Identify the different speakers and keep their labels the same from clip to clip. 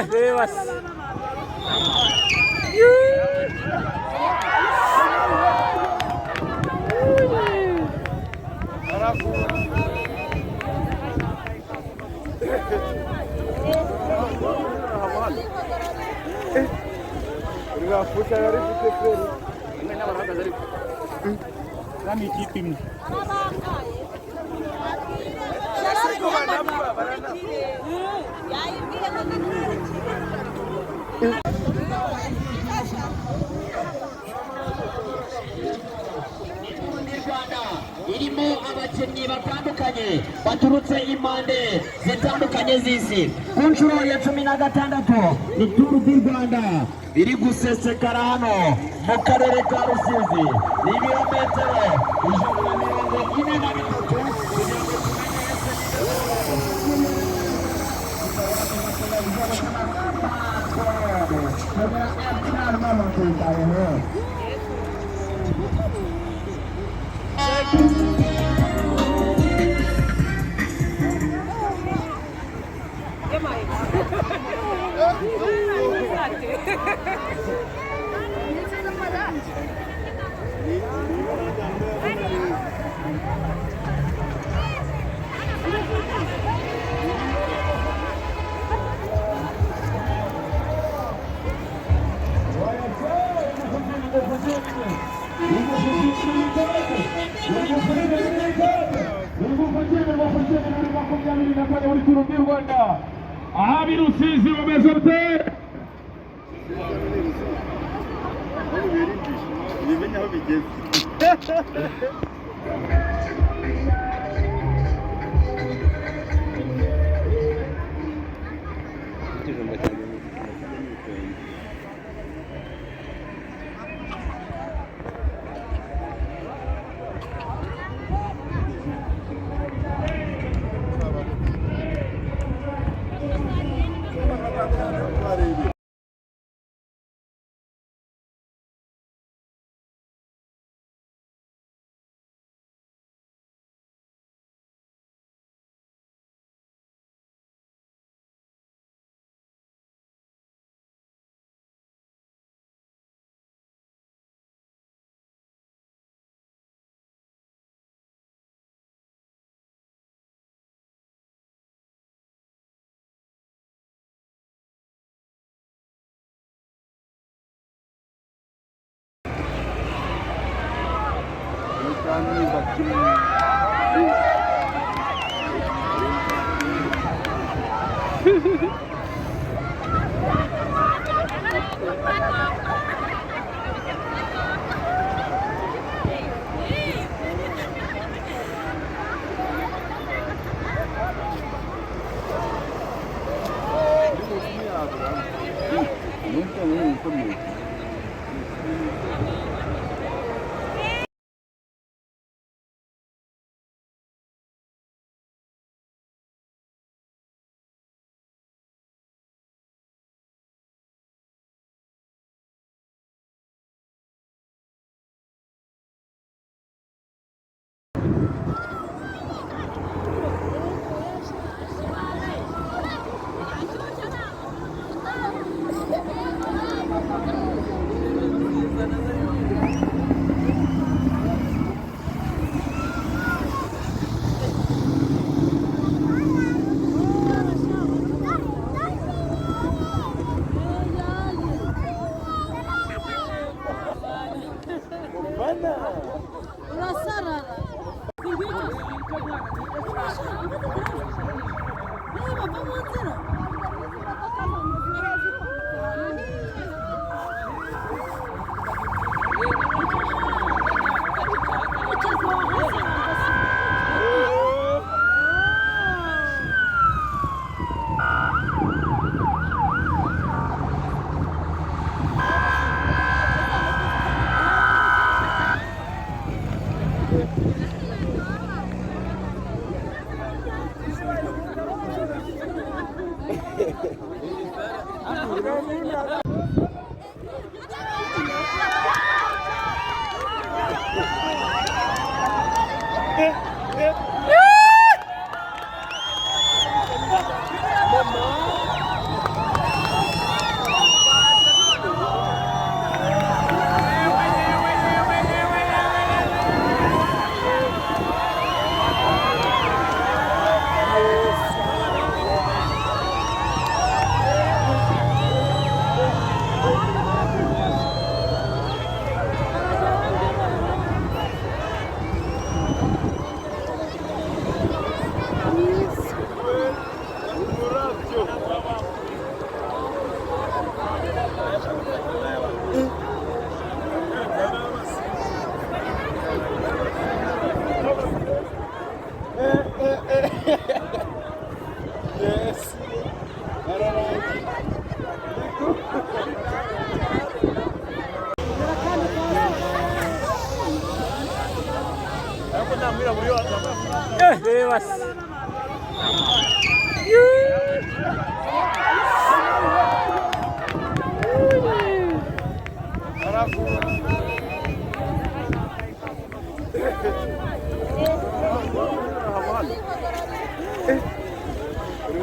Speaker 1: bebas. Kami kitim.
Speaker 2: irimo abakinnyi batandukanye baturutse impande zitandukanye z'isi ku nshuro ya 16 ni Tour du Rwanda biri gusesekara hano mu karere ka Rusizi ni ibirometero 143
Speaker 3: Abi Rusizi wameze ute?
Speaker 1: Nimenya aho bigeze.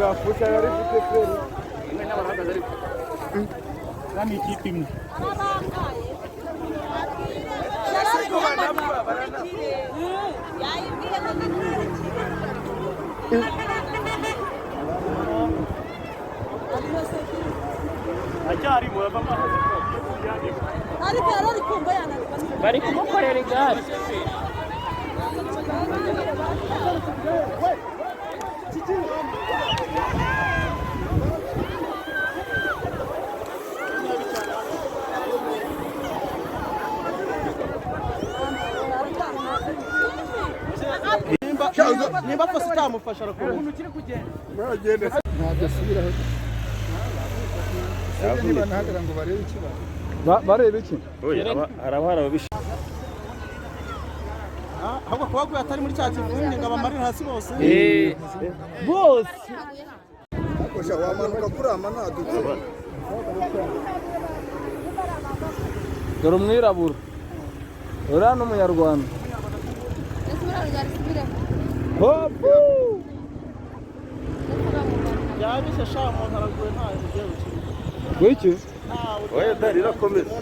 Speaker 1: bafusha yari gute kweli imwe n'abarahagaze ariko nami ikipe imwe
Speaker 4: bari kumukorera igare
Speaker 5: nimba kose utamufasha arakora umuntu ukiri kugenda ntabwo asubiraho niba ntahagarara ngo barebe ikibazo barebe iki
Speaker 1: arabara babisha
Speaker 5: ahubwo kuba guye atari muri cya kivundi ngo abamarire hasi bose
Speaker 4: bose
Speaker 5: akosha wamanuka kuri amanaduka
Speaker 4: dore umwirabura uriya ni umunyarwanda hopu
Speaker 5: yabishe sha umuntu araguye nta bigiye
Speaker 4: wiki
Speaker 1: oya dari rakomeza